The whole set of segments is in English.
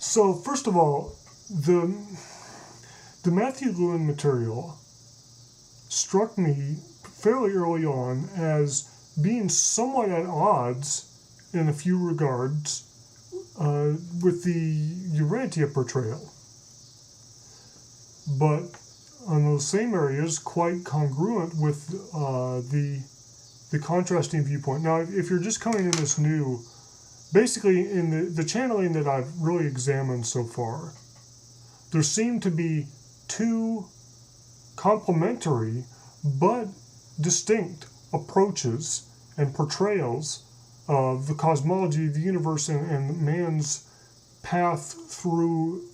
So first of all, the Matthew Lewin material struck me fairly early on as being somewhat at odds in a few regards with the Urantia portrayal, but on those same areas quite congruent with the contrasting viewpoint. Now, if you're just coming in this new, basically in the channeling that I've really examined so far, there seem to be two complementary but distinct approaches and portrayals of the cosmology of the universe and man's path to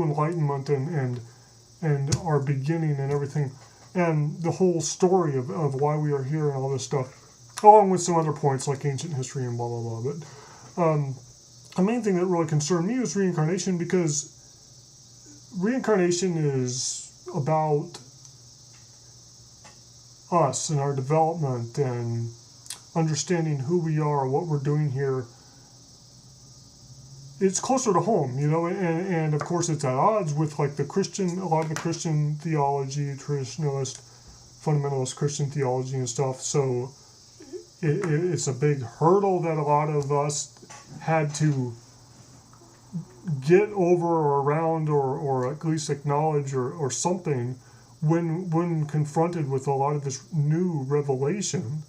enlightenment and our beginning and everything, and the whole story of why we are here and all this stuff, along with some other points like ancient history and blah blah blah. But the main thing that really concerned me was reincarnation, because reincarnation is about us and our development and understanding who we are, what we're doing here. It's closer to home, and of course it's at odds with like a lot of the Christian theology, traditionalist, fundamentalist Christian theology and stuff. So it's a big hurdle that a lot of us had to get over or around or at least acknowledge or something when confronted with a lot of this new revelation.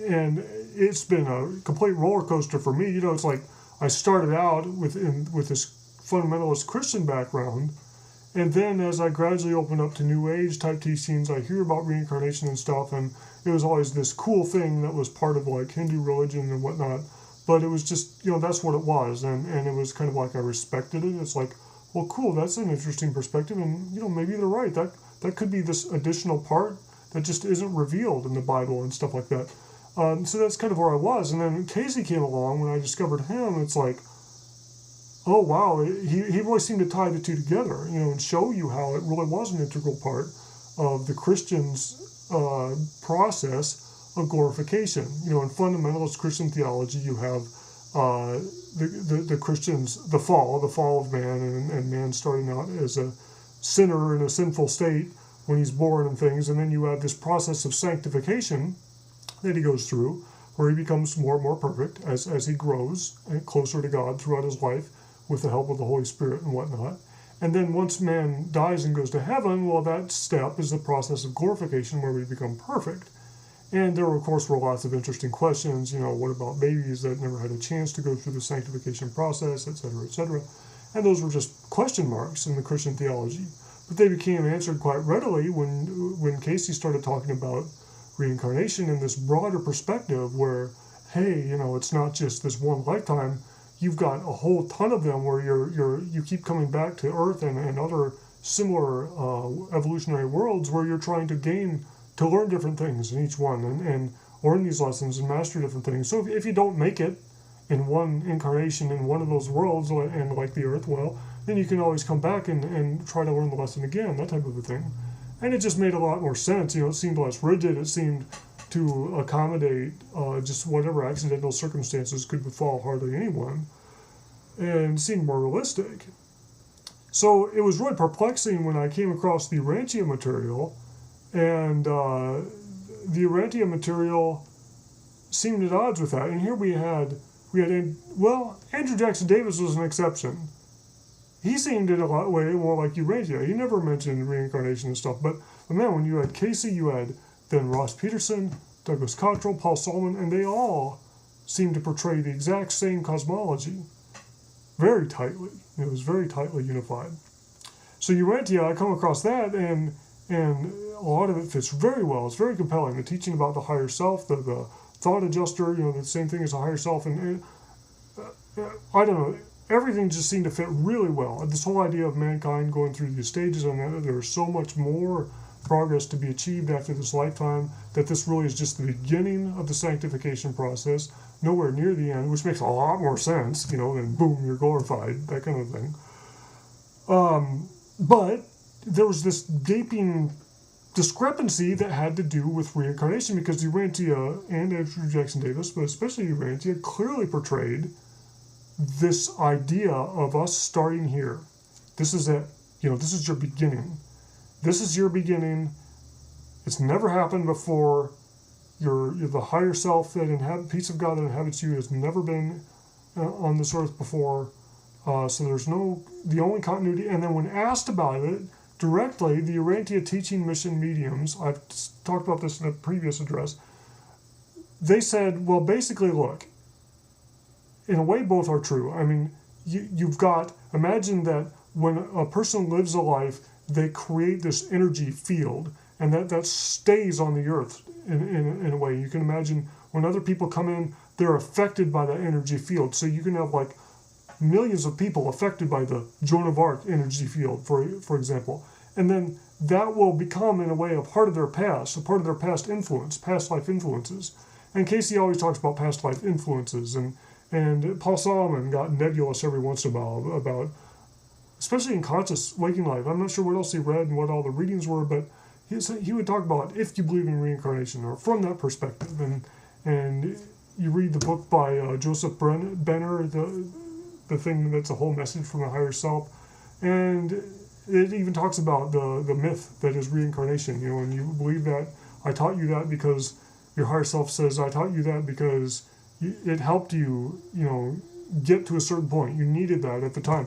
And it's been a complete roller coaster for me. It's like I started out with this fundamentalist Christian background, and then as I gradually opened up to New Age type teachings, I hear about reincarnation and stuff, and it was always this cool thing that was part of like Hindu religion and whatnot. But it was just, that's what it was, and it was kind of like I respected it. It's like, well, cool, that's an interesting perspective, and maybe they're right. That could be this additional part that just isn't revealed in the Bible and stuff like that. So that's kind of where I was. And then Casey came along. When I discovered him, it's like, oh wow, he really seemed to tie the two together, and show you how it really was an integral part of the Christian's process of glorification. In fundamentalist Christian theology, you have the Christians, the fall of man, and man starting out as a sinner in a sinful state when he's born and things, and then you have this process of sanctification that he goes through, where he becomes more and more perfect as he grows and closer to God throughout his life with the help of the Holy Spirit and whatnot. And then once man dies and goes to heaven, well, that step is the process of glorification, where we become perfect. And there, of course, were lots of interesting questions. What about babies that never had a chance to go through the sanctification process, et cetera, et cetera. And those were just question marks in the Christian theology. But they became answered quite readily when Casey started talking about reincarnation in this broader perspective where, hey, it's not just this one lifetime. You've got a whole ton of them where you keep coming back to Earth and other similar evolutionary worlds where you're trying to learn different things in each one and learn these lessons and master different things. So if you don't make it in one incarnation in one of those worlds, and like the Earth, well, then you can always come back and try to learn the lesson again, that type of a thing. And it just made a lot more sense. It seemed less rigid. It seemed to accommodate just whatever accidental circumstances could befall hardly anyone, and seemed more realistic. So it was really perplexing when I came across the Urantia material, and the Urantia material seemed at odds with that. And here we had Andrew Jackson Davis was an exception. He seemed in a lot way more like Urantia. He never mentioned reincarnation and stuff. But man, when you had Casey, you had then Ross Peterson, Douglas Cottrell, Paul Solomon, and they all seemed to portray the exact same cosmology very tightly. It was very tightly unified. So Urantia, I come across that, and a lot of it fits very well. It's very compelling. The teaching about the higher self, the thought adjuster, the same thing as the higher self, and I don't know. Everything just seemed to fit really well. This whole idea of mankind going through these stages, and there's so much more progress to be achieved after this lifetime, that this really is just the beginning of the sanctification process, nowhere near the end, which makes a lot more sense, than boom, you're glorified, that kind of thing. But there was this gaping discrepancy that had to do with reincarnation, because Urantia and Andrew Jackson Davis, but especially Urantia, clearly portrayed this idea of us starting here. This is it. This is your beginning. This is your beginning. It's never happened before. You're the higher self that peace of God that inhabits you has never been on this earth before. So there's the only continuity. And then when asked about it directly, the Urantia teaching mission mediums, I've talked about this in a previous address, they said, well, basically, look, in a way, both are true. I mean, imagine that when a person lives a life, they create this energy field, and that stays on the earth in a way. You can imagine when other people come in, they're affected by that energy field. So you can have like millions of people affected by the Joan of Arc energy field, for example. And then that will become, in a way, a part of their past influence, past life influences. And Casey always talks about past life influences, and Paul Solomon got nebulous every once in a while about, especially in conscious waking life. I'm not sure what else he read and what all the readings were, but he would talk about if you believe in reincarnation, or from that perspective. And you read the book by Joseph Benner, the thing that's a whole message from a higher self, and it even talks about the myth that is reincarnation. And you believe that I taught you that because your higher self says I taught you that because it helped you, get to a certain point. You needed that at the time.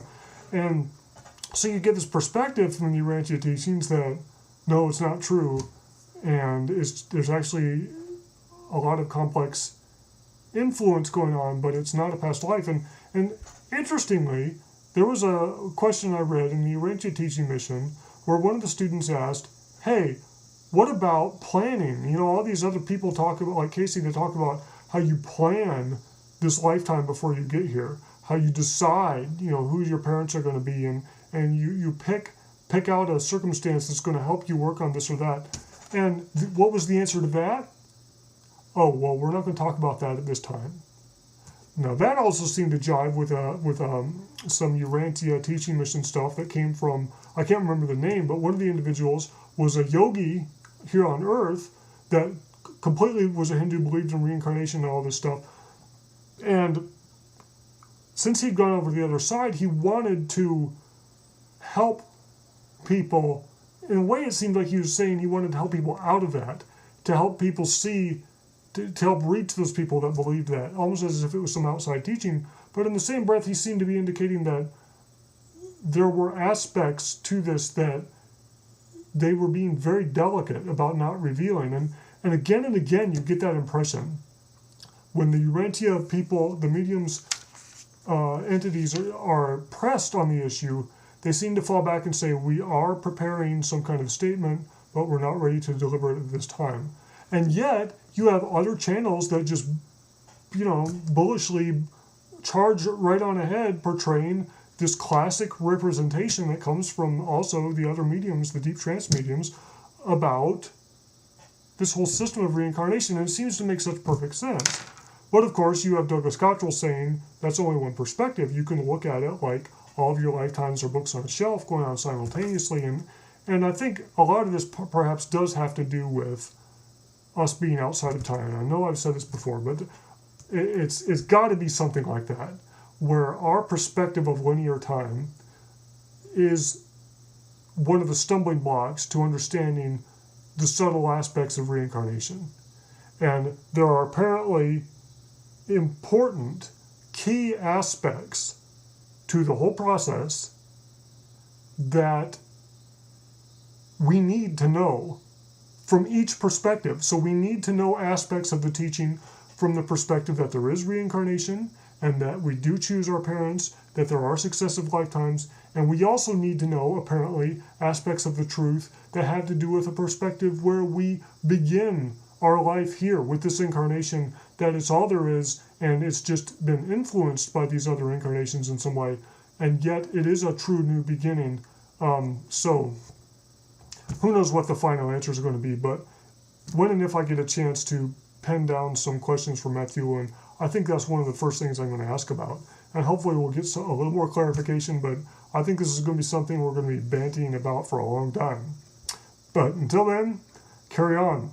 And so you get this perspective from the Urantia teachings that, no, it's not true. And there's actually a lot of complex influence going on, but it's not a past life. And interestingly, there was a question I read in the Urantia teaching mission where one of the students asked, hey, what about planning? All these other people talk about, like Casey, they talk about how you plan this lifetime before you get here, how you decide, who your parents are going to be, and you pick out a circumstance that's going to help you work on this or that. And what was the answer to that? Oh, well, we're not going to talk about that at this time. Now, that also seemed to jive with some Urantia teaching mission stuff that came from, I can't remember the name, but one of the individuals was a yogi here on Earth that completely was a Hindu, believed in reincarnation and all this stuff. And since he'd gone over to the other side, he wanted to help people. In a way, it seemed like he was saying he wanted to help people out of that, to help people see, to help reach those people that believed that, almost as if it was some outside teaching. But in the same breath, he seemed to be indicating that there were aspects to this that they were being very delicate about not revealing. And again, you get that impression. When the Urantia people, the mediums, entities are pressed on the issue, they seem to fall back and say, we are preparing some kind of statement, but we're not ready to deliver it at this time. And yet, you have other channels that just, bullishly charge right on ahead, portraying this classic representation that comes from also the other mediums, the deep trance mediums, about this whole system of reincarnation. And it seems to make such perfect sense. But of course, you have Douglas Cottrell saying that's only one perspective. You can look at it like all of your lifetimes are books on a shelf going on simultaneously. And I think a lot of this perhaps does have to do with us being outside of time. And I know I've said this before, but it's got to be something like that, where our perspective of linear time is one of the stumbling blocks to understanding the subtle aspects of reincarnation. And there are apparently important key aspects to the whole process that we need to know from each perspective. So we need to know aspects of the teaching from the perspective that there is reincarnation and that we do choose our parents, that there are successive lifetimes, and we also need to know, apparently, aspects of the truth that have to do with a perspective where we begin our life here with this incarnation, that it's all there is, and it's just been influenced by these other incarnations in some way, and yet it is a true new beginning. So who knows what the final answers are going to be, but when and if I get a chance to pen down some questions from Matthew Lewin, I think that's one of the first things I'm going to ask about. And hopefully we'll get a little more clarification, but I think this is going to be something we're going to be banting about for a long time. But until then, carry on.